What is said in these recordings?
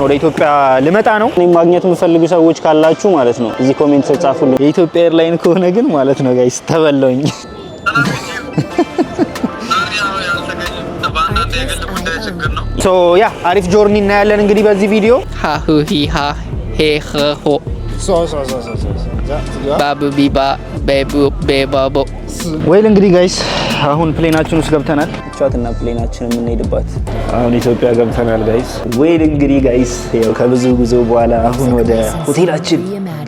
ወደ ኢትዮጵያ ልመጣ ነው። እኔ ማግኘት የምፈልጉ ሰዎች ካላችሁ ማለት ነው እዚህ ኮሜንት ጻፉልኝ። የኢትዮጵያ ኤርላይን ከሆነ ግን ማለት ነው ጋይስ ተበላውኝ። ሶ ያ አሪፍ ጆርኒ እናያለን እንግዲህ በዚህ ቪዲዮ ሃሁ ሂሃ ሄ ሆ ባቡ ቢባ ቤቡ ቤባቦ ወይል እንግዲህ ጋይስ አሁን ፕሌናችን ውስጥ ገብተናል። ቻትና ፕሌናችን የምንሄድባት አሁን ኢትዮጵያ ገብተናል ጋይስ። ወይል እንግዲህ ጋይስ ያው ከብዙ ጉዞ በኋላ አሁን ወደ ሆቴላችን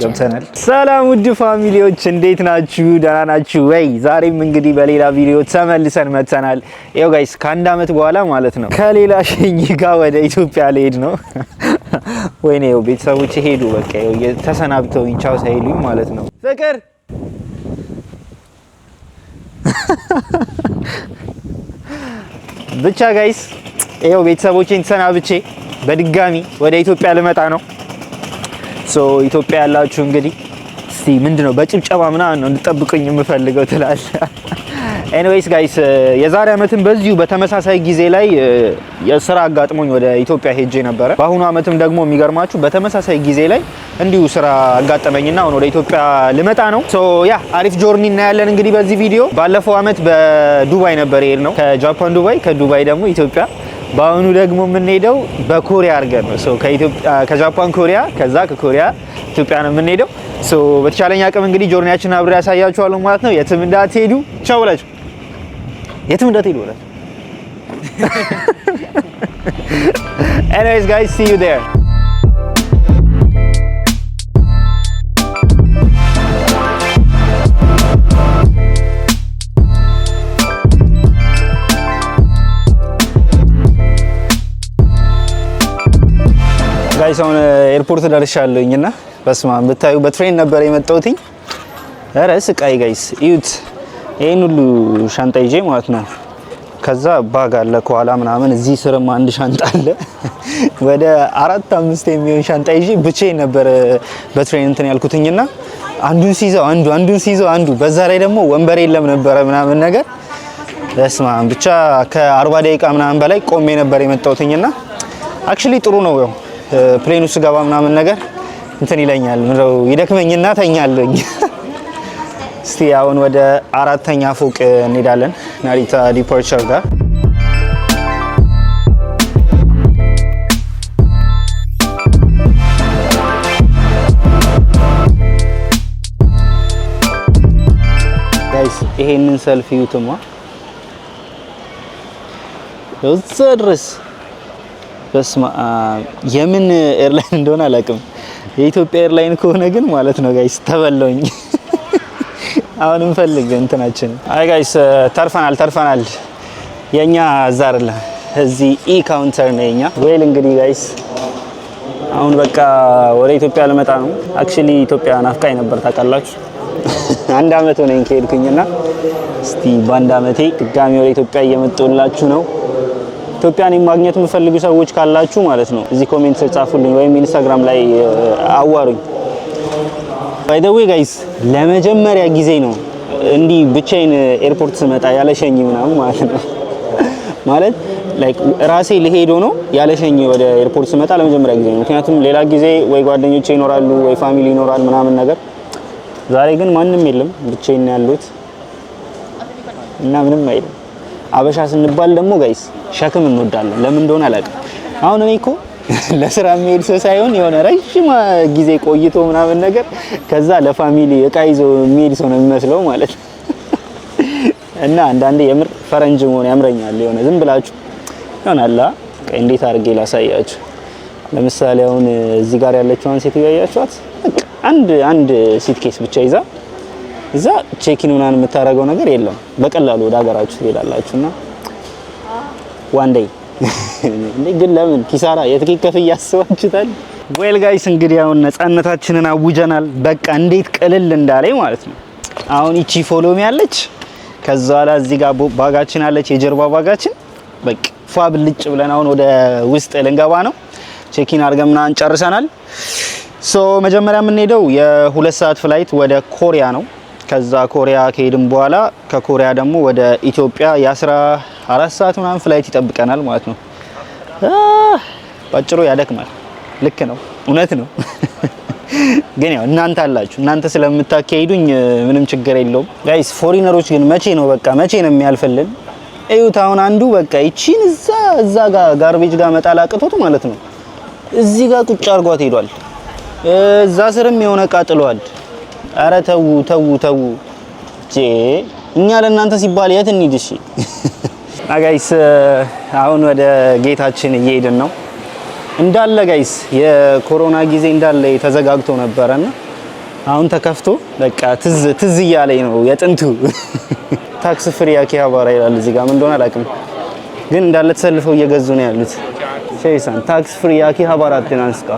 ገብተናል። ሰላም ውድ ፋሚሊዎች እንዴት ናችሁ? ደህና ናችሁ ወይ? ዛሬም እንግዲህ በሌላ ቪዲዮ ተመልሰን መጥተናል። ያው ጋይስ ከአንድ አመት በኋላ ማለት ነው ከሌላ ሸኝ ጋር ወደ ኢትዮጵያ ልሄድ ነው። ወይኔ ያው ቤተሰቦች ሄዱ በቃ ያው ተሰናብተውኝ ቻው ሳይሉኝ ማለት ነው። ፍቅር ብቻ ጋይስ ይሄው ቤተሰቦቼን ተሰናብቼ በድጋሚ ወደ ኢትዮጵያ ልመጣ ነው። ሶ ኢትዮጵያ ያላችሁ እንግዲህ እስቲ ምንድነው በጭብጨባ ምናምን ነው እንድጠብቁኝ የምፈልገው ትላል። ኤኒዌይስ ጋይስ የዛሬ አመትም በዚሁ በተመሳሳይ ጊዜ ላይ የስራ አጋጥሞኝ ወደ ኢትዮጵያ ሄጄ ነበር። በአሁኑ አመትም ደግሞ የሚገርማችሁ በተመሳሳይ ጊዜ ላይ እንዲሁ ስራ አጋጠመኝና አሁን ወደ ኢትዮጵያ ልመጣ ነው። ሶ ያ አሪፍ ጆርኒ እናያለን እንግዲህ በዚህ ቪዲዮ። ባለፈው አመት በዱባይ ነበር የሄድ ነው ከጃፓን ዱባይ፣ ከዱባይ ደግሞ ኢትዮጵያ። በአሁኑ ደግሞ የምንሄደው በኮሪያ አድርገን ነው። ሶ ከጃፓን ኮሪያ፣ ከዛ ከኮሪያ ኢትዮጵያ ነው የምንሄደው። ሶ በተቻለኝ አቅም እንግዲህ ጆርኒያችንን አብሬ ያሳያችኋለሁ ማለት ነው። የትም እንዳትሄዱ ቻው ብላችሁ የትም እንዳትሄዱ ብላችሁ Anyways guys, see you there. ጋይስ አሁን ኤርፖርት ደርሻለሁኝና በስማም ብታዩ በትሬን ነበር የመጣሁትኝ። ኧረ ስቃይ ጋይስ እዩት። ይሄን ሁሉ ሻንጣ ይዤ ማለት ነው። ከዛ ባግ አለ ከኋላ ምናምን፣ እዚህ ስርም አንድ ሻንጣ አለ። ወደ 4-5 የሚሆን ሻንጣ ይዤ ብቻዬን ነበር በትሬን እንትን ያልኩትኝና አንዱን ሲይዘው አንዱ በዛ ላይ ደግሞ ወንበር የለም ነበር ምናምን ነገር በስማም ብቻ ከ40 ደቂቃ ምናምን በላይ ቆሜ ነበር የመጣሁትኝና አክቹሊ ጥሩ ነው። ያው ፕሌን ውስጥ ገባ ምናምን ነገር እንትን ይለኛል ምንድነው ይደክመኝና ተኛለኝ። እስቲ አሁን ወደ 4ኛ ፎቅ እንሄዳለን ናሪታ ዲፓርቸር ጋር። ጋይስ ይሄንን ሰልፍ ዩቱማ እዛ ድረስ በስማ የምን ኤርላይን እንደሆነ አላውቅም። የኢትዮጵያ ኤርላይን ከሆነ ግን ማለት ነው ጋይስ ተበላውኝ። አሁን እንፈልግ እንትናችን። አይ ጋይስ ተርፈናል። የኛ እዛ አይደለም እዚህ ኢ ካውንተር ነው የኛ። ወይል እንግዲህ ጋይስ አሁን በቃ ወደ ኢትዮጵያ ልመጣ ነው። አክቹሊ ኢትዮጵያ ናፍቃኝ ነበር ታውቃላችሁ። አንድ አመት ሆነኝ ከሄድኩኝና እስቲ በአንድ አመቴ ድጋሚ ወደ ኢትዮጵያ እየመጣሁላችሁ ነው። ኢትዮጵያን ማግኘት የምፈልጉ ሰዎች ካላችሁ ማለት ነው እዚህ ኮሜንት ጻፉልኝ ወይም ኢንስታግራም ላይ አዋሩኝ። ባይ ዘ ዌይ ጋይስ ለመጀመሪያ ጊዜ ነው እንዲህ ብቻዬን ኤርፖርት ስመጣ ያለሸኝ ምናምን ማለት ነው። ማለት ላይክ ራሴ ልሄድ ሆኖ ያለሸኝ ወደ ኤርፖርት ስመጣ ለመጀመሪያ ጊዜ ነው። ምክንያቱም ሌላ ጊዜ ወይ ጓደኞቼ ይኖራሉ ወይ ፋሚሊ ይኖራል ምናምን ነገር። ዛሬ ግን ማንም የለም ብቻዬን ያለሁት እና ምንም አይደለም። አበሻ ስንባል ደግሞ ጋይስ ሸክም እንወዳለን። ለምን እንደሆነ አላውቅም። አሁን እኔ እኮ ለስራ የሚሄድ ሰው ሳይሆን የሆነ ረጅም ጊዜ ቆይቶ ምናምን ነገር ከዛ ለፋሚሊ እቃ ይዞ የሚሄድ ሰው ነው የሚመስለው ማለት ነው። እና አንዳንዴ የምር ፈረንጅ መሆን ያምረኛል። የሆነ ዝም ብላችሁ ይሆናል እንዴት አድርጌ ላሳያችሁ። ለምሳሌ አሁን እዚህ ጋር ያለችውን ሴት ያያችኋት አንድ ሲትኬስ ብቻ ይዛ እዛ ቼኪን ምናምን የምታረገው ነገር የለም። በቀላሉ ወደ ሀገራችሁ ትሄዳላችሁና ዋን ዴይ እንዴ ግን ለምን ኪሳራ የትኬት ከፍያ ያስባችሁታል? ዌል ጋይስ እንግዲህ አሁን ነፃነታችንን አውጀናል። በቃ እንዴት ቅልል እንዳለኝ ማለት ነው። አሁን እቺ ፎሎሚ ያለች ከዛ በኋላ እዚህ ጋር ባጋችን አለች፣ የጀርባ ባጋችን። በቃ ፏ ብልጭ ብለን አሁን ወደ ውስጥ ልንገባ ነው። ቼኪን አድርገን ምናምን ጨርሰናል። ሶ መጀመሪያ የምንሄደው የ2 ሰዓት ፍላይት ወደ ኮሪያ ነው። ከዛ ኮሪያ ከሄድን በኋላ ከኮሪያ ደግሞ ወደ ኢትዮጵያ የ14 ሰዓት ምናምን ፍላይት ይጠብቀናል ማለት ነው። ባጭሩ ያደክማል። ልክ ነው እውነት ነው ግን ያው እናንተ አላችሁ እናንተ ስለምታካሂዱኝ ምንም ችግር የለውም ጋይስ ፎሪነሮች ግን መቼ ነው የሚያልፈልን እዩት አሁን አንዱ በቃ እቺን እዛ ጋር ጋርቤጅ ጋር መጣል አቅቶት ማለት ነው እዚህ ጋር ቁጭ አርጓት ሄዷል እዛ ስርም የሆነ ቃጥሏል አረ ተው እኛ ለእናንተ ሲባል የት እንሂድ እሺ ጋይስ አሁን ወደ ጌታችን እየሄድን ነው እንዳለ ጋይስ የኮሮና ጊዜ እንዳለ ተዘጋግቶ ነበርና አሁን ተከፍቶ በቃ ትዝ እያለኝ ነው የጥንቱ ታክስ ፍሪ አኪሃባራ ይላል እዚህ ጋር ምን እንደሆነ አላውቅም ግን እንዳለ ተሰልፈው እየገዙ ነው ያሉት ሼይሳን ታክስ ፍሪ አኪሃባራ ትናንስካ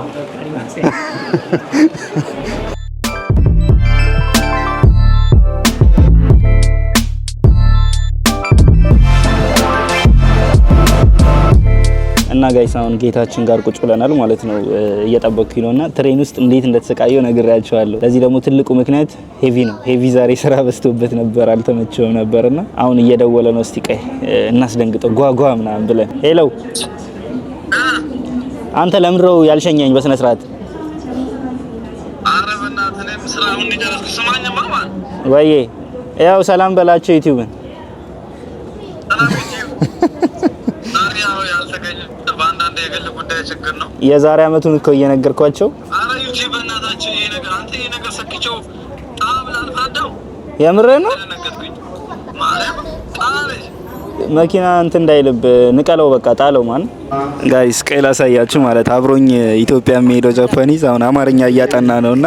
እና ጋይስ አሁን ጌታችን ጋር ቁጭ ብለናል ማለት ነው እየጠበቅኩኝ ነውና ትሬን ውስጥ እንዴት እንደተሰቃየው ነግሬያቸዋለሁ ለዚህ ደግሞ ትልቁ ምክንያት ሄቪ ነው ሄቪ ዛሬ ስራ በዝቶበት ነበር አልተመቸውም ነበርና አሁን እየደወለ ነው እስቲ ቀይ እናስደንግጠው ጓጓ ምናምን ብለን ሄሎ አንተ ለምንድነው ያልሸኘኝ በስነ ስርዓት አረበና ተነም ስራውን እንዲደረስ ሰማኛ ማማ ወይዬ ያው ሰላም በላቸው ዩቲዩብን የዛሬ አመቱን እኮ እየነገርኳቸው አረ ዩቲዩብ በእናታችሁ ይሄ ነገር አንተ ይሄ ነገር ሰክቸው ታብላን ፈዳው የምር ነው ማርያም ጣለሽ መኪና እንትን እንዳይልብ ንቀለው በቃ ጣለው ማን ጋይስ ቀይላ ሳያችሁ ማለት አብሮኝ ኢትዮጵያ የሚሄደው ጃፓኒዝ አሁን አማርኛ እያጠና ነውና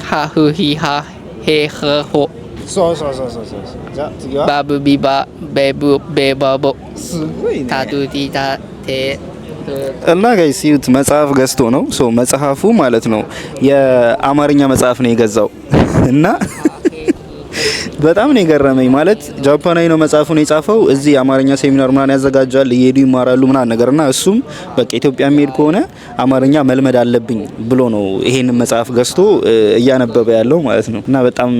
하후히하 헤허호 바부비바 베부 베바보 ታዱዲዳ እና ጋይስ ይሁት መጽሐፍ ገዝቶ ነው መጽሐፉ ማለት ነው የአማርኛ መጽሐፍ ነው የገዛው እና በጣም ነው የገረመኝ ማለት ጃፓናዊ ነው መጽሐፉን የጻፈው እዚህ አማርኛ ሴሚናር ምናን ያዘጋጃል እየሄዱ ይማራሉ ምናን ነገርና እሱም በቃ ኢትዮጵያ የሚሄድ ከሆነ አማርኛ መልመድ አለብኝ ብሎ ነው ይሄን መጽሐፍ ገዝቶ እያነበበ ያለው ማለት ነው እና በጣም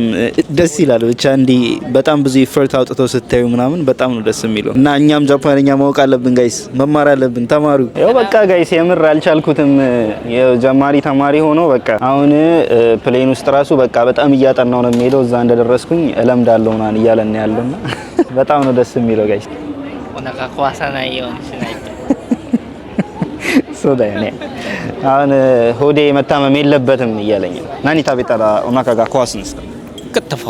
ደስ ይላል ብቻ እንዲ በጣም ብዙ ኢፈርት አውጥተው ስታዩ ምናምን በጣም ነው ደስ የሚለው እና እኛም ጃፓንኛ ማወቅ አለብን ጋይስ መማር አለብን ተማሩ ያው በቃ ጋይስ የምር አልቻልኩትም የጀማሪ ተማሪ ሆኖ በቃ አሁን ፕሌን ውስጥ ራሱ በቃ በጣም እያጠናው ነው የሚሄደው እዛ እንደደረስኩኝ ለምዳለው ማን እያለን ያለውና በጣም ነው ደስ የሚለው ጋይስ ኦናካ ኳሳና ይሆን ሲናይ ሶዳኔ አሁን ሆዴ መታመም የለበትም እያለኝ ናኒ ታቤታላ ኦናካ ጋር ኳስንስ ክትፎ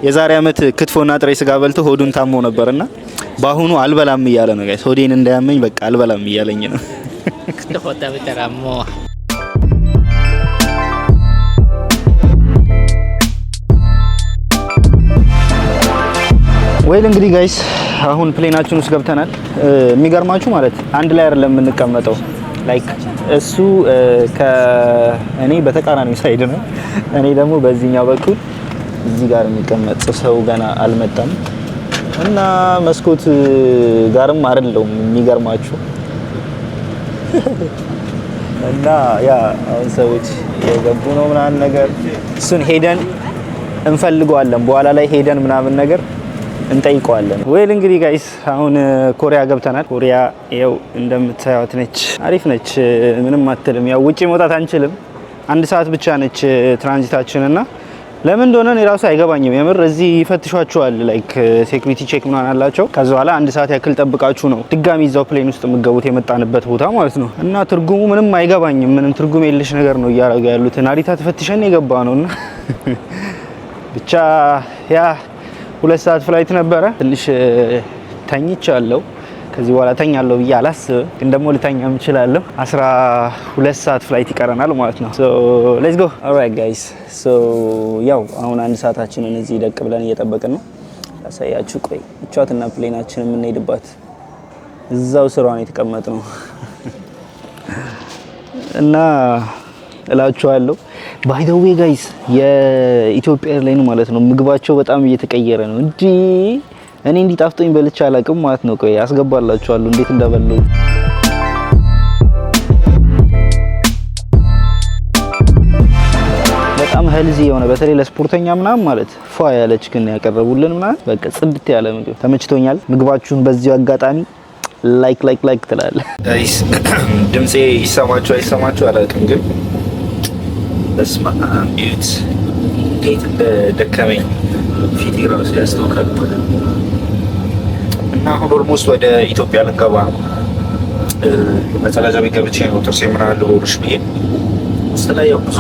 የዛሬ አመት ክትፎና ጥሬ ስጋ በልቶ ሆዱን ታሞ ነበርና ባሁኑ አልበላም እያለ ነው ጋይስ ሆዴን እንዳያመኝ በቃ አልበላም እያለኝ ነው ክትፎ ታቤታራሞ ወይል እንግዲህ ጋይስ አሁን ፕሌናችን ውስጥ ገብተናል የሚገርማችሁ ማለት አንድ ላይ አይደለም የምንቀመጠው ላይክ እሱ ከእኔ በተቃራኒው ሳይድ ነው እኔ ደግሞ በዚህኛው በኩል እዚህ ጋር የሚቀመጥ ሰው ገና አልመጣም እና መስኮት ጋርም አይደለም የሚገርማችሁ እና ያ አሁን ሰዎች የገቡ ነው ምናምን ነገር እሱን ሄደን እንፈልገዋለን በኋላ ላይ ሄደን ምናምን ነገር እንጠይቀዋለን ወይል እንግዲህ ጋይስ አሁን ኮሪያ ገብተናል ኮሪያ ያው እንደምታዩት ነች አሪፍ ነች ምንም አትልም ያው ውጪ መውጣት አንችልም አንድ ሰዓት ብቻ ነች ትራንዚታችንና ለምን እንደሆነ እራሱ አይገባኝም የምር እዚህ ይፈትሿቸዋል ላይክ ሴኩሪቲ ቼክ ምናምን አላቸው ከዛ በኋላ አንድ ሰዓት ያክል ጠብቃችሁ ነው ድጋሚ እዛው ፕሌን ውስጥ የምትገቡት የመጣንበት ቦታ ማለት ነው እና ትርጉሙ ምንም አይገባኝም ምንም ትርጉም የለሽ ነገር ነው እያደረጉ ያሉት ናሪታ ተፈትሸን የገባ ነውና ብቻ ያ 2 ሰዓት ፍላይት ነበረ ትንሽ ተኝቻለሁ ከዚህ በኋላ ተኛለሁ ብዬ አላስብም ግን ደግሞ ልተኛም እችላለሁ 12 ሰዓት ፍላይት ይቀረናል ማለት ነው ሶ ሌትስ ጎ ኦልራይት ጋይስ ሶ ያው አሁን አንድ ሰዓታችንን እዚህ ደቅ ብለን እየጠበቅን ነው አሳያችሁ ቆይ ብቻትና ፕሌናችን የምንሄድባት እዛው ስራውን የተቀመጥነው እና እላችኋለሁ ባይ ዘ ዌይ ጋይስ የኢትዮጵያ ኤርላይን ማለት ነው ምግባቸው በጣም እየተቀየረ ነው እንዴ እኔ እንዲጣፍጦኝ በልቻ አላቅም ማለት ነው ቆይ ያስገባላችኋለሁ እንዴት እንደበለው ሄልዚ የሆነ በተለይ ለስፖርተኛ ምናምን ማለት ፏ ያለች ግን ያቀረቡልን ምናምን በቃ ጽድት ያለ ምግብ ተመችቶኛል። ምግባችሁን በዚሁ አጋጣሚ ላይክ ትላለህ ጋይስ። ድምጼ ይሰማችሁ አይሰማችሁ አላውቅም፣ ግን በስመ አብ ቢዩት እንዴት እንደደከመኝ ፊቴ ራሱ ያስታውቃል። እና አሁን ኦልሞስት ወደ ኢትዮጵያ ልንገባ ነው። መጸዳጃ ቤት ገብቼ ነው ጥርሴ ምናምን ልቦርሽ ብዬ ስለያው ብዙ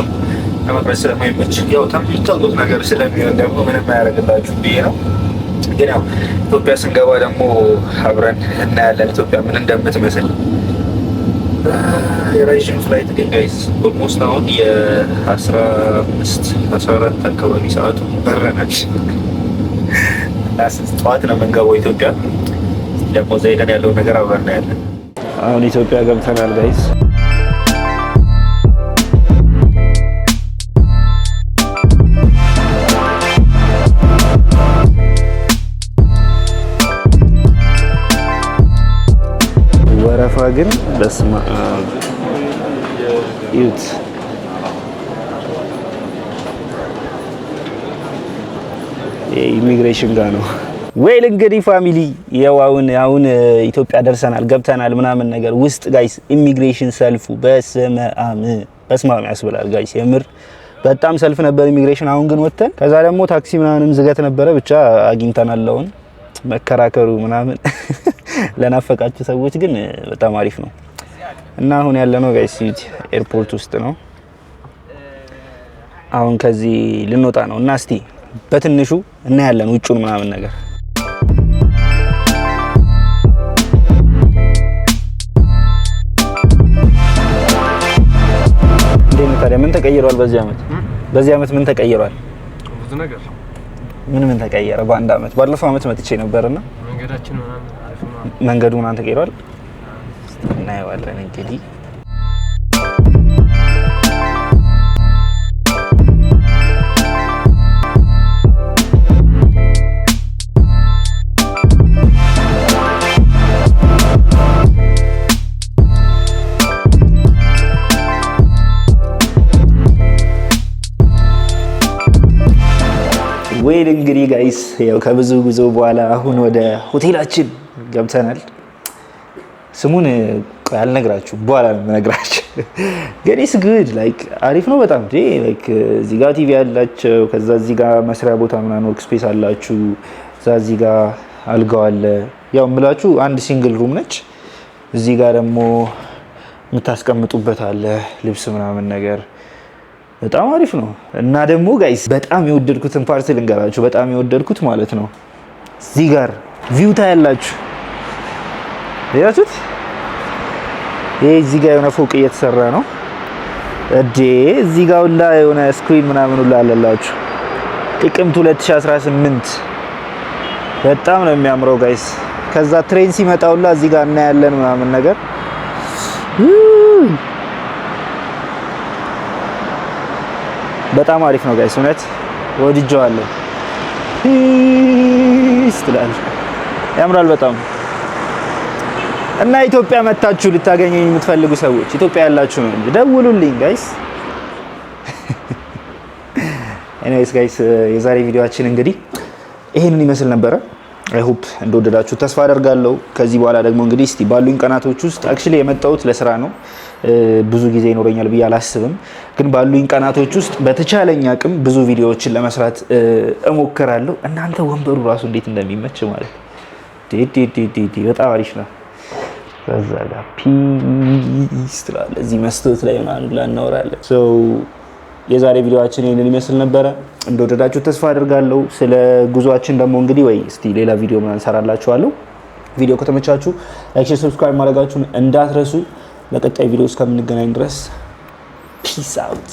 ለመቅረጽ ስለማይመች ያው የምታውቁት ነገር ስለሚሆን ደግሞ ምንም አያደርግላችሁ ብዬ ነው። ግን ያው ኢትዮጵያ ስንገባ ደግሞ አብረን እናያለን ኢትዮጵያ ምን እንደምትመስል። የረዥም ፍላይት ግን ጋይስ ኦልሞስት አሁን የ15-14 አካባቢ ሰዓቱ በረናል እና ጠዋት ነው የምንገባው ኢትዮጵያ። ደግሞ እዛ ሄደን ያለውን ነገር አብረን እናያለን። አሁን ኢትዮጵያ ገብተናል ጋይስ። ወረፋ ግን በስመ አብ ይዩት። የኢሚግሬሽን ጋር ነው። ዌል እንግዲህ ፋሚሊ ያው አሁን ኢትዮጵያ ደርሰናል ገብተናል ምናምን ነገር ውስጥ ጋይስ ኢሚግሬሽን ሰልፉ በስመ አብ ያስብላል ጋይስ። የምር በጣም ሰልፍ ነበር ኢሚግሬሽን። አሁን ግን ወተን ከዛ ደግሞ ታክሲ ምናምን ዝገት ነበረ። ብቻ አግኝተናል። አሁን መከራከሩ ምናምን ለናፈቃችሁ ሰዎች ግን በጣም አሪፍ ነው። እና አሁን ያለነው ጋይስ ኤርፖርት ውስጥ ነው። አሁን ከዚህ ልንወጣ ነው እና እስቲ በትንሹ እናያለን ውጪውን ምናምን ነገር። እንዴት ታዲያ ምን ተቀይሯል? በዚህ አመት ምን ተቀይሯል? ብዙ ነገር። ምን ተቀየረ በአንድ አመት? ባለፈው አመት መጥቼ ነበርና መንገዳችን ምናምን አሪፍ ነው። መንገዱ ምናምን ተቀይሯል። እናየዋለን እንግዲህ። ወይል እንግዲህ ጋይስ ያው ከብዙ ጉዞ በኋላ አሁን ወደ ሆቴላችን ገብተናል። ስሙን አልነግራችሁ በኋላ ነው የምነግራችሁ። ግን ኢትስ ጉድ ላይክ አሪፍ ነው በጣም ላይክ እዚህ ጋር ቲቪ ያላቸው፣ ከዛ እዚህ ጋር መስሪያ ቦታ ምናምን ወርክ ስፔስ አላችሁ፣ እዛ እዚህ ጋር አልጋው አለ። ያው የምላችሁ አንድ ሲንግል ሩም ነች። እዚህ ጋር ደግሞ የምታስቀምጡበት አለ ልብስ ምናምን ነገር በጣም አሪፍ ነው። እና ደግሞ ጋይስ በጣም የወደድኩትን ፓርት ልንገራችሁ። በጣም የወደድኩት ማለት ነው እዚህ ጋር ቪው ታያላችሁ። ያያችሁት? ይሄ እዚህ ጋር የሆነ ፎቅ እየተሰራ ነው። እዚህ ጋር ሁላ የሆነ ስክሪን ምናምን ሁላ አለላችሁ። ጥቅምት 2018 በጣም ነው የሚያምረው ጋይስ። ከዛ ትሬን ሲመጣ ሁላ እዚህ ጋር እናያለን ምናምን ነገር በጣም አሪፍ ነው ጋይስ። እውነት ወድጄዋለሁ። ይስተላል ያምራል በጣም። እና ኢትዮጵያ መታችሁ ልታገኙኝ የምትፈልጉ ሰዎች ኢትዮጵያ ያላችሁ ነው እንጂ ደውሉልኝ ጋይስ። ኤኒዌይስ ጋይስ የዛሬ ቪዲዮአችን እንግዲህ ይሄንን ይመስል ነበረ። አይ ሆፕ እንደወደዳችሁ ተስፋ አደርጋለሁ። ከዚህ በኋላ ደግሞ እንግዲህ እስቲ ባሉኝ ቀናቶች ውስጥ አክቹሊ የመጣሁት ለስራ ነው። ብዙ ጊዜ ይኖረኛል ብዬ አላስብም፣ ግን ባሉኝ ቀናቶች ውስጥ በተቻለኝ አቅም ብዙ ቪዲዮዎችን ለመስራት እሞክራለሁ። እናንተ ወንበሩ ራሱ እንዴት እንደሚመች ማለት ዲዲዲዲ በጣም አሪፍ ነው። ከዛ ጋር ፒስ ትላለህ እዚህ መስታወት ላይ ምናምን ብላ እናወራለን። ሶ የዛሬ ቪዲዮአችን ይሄንን ይመስል ነበረ። እንደወደዳችሁ ተስፋ አደርጋለሁ። ስለ ጉዟችን ደግሞ እንግዲህ ወይ እስቲ ሌላ ቪዲዮ ምናምን እንሰራላችኋለሁ። ቪዲዮ ከተመቻችሁ ላይክ፣ ሼር፣ ሰብስክራይብ ማድረጋችሁን እንዳትረሱ። በቀጣይ ቪዲዮ እስከምንገናኝ ድረስ ፒስ አውት።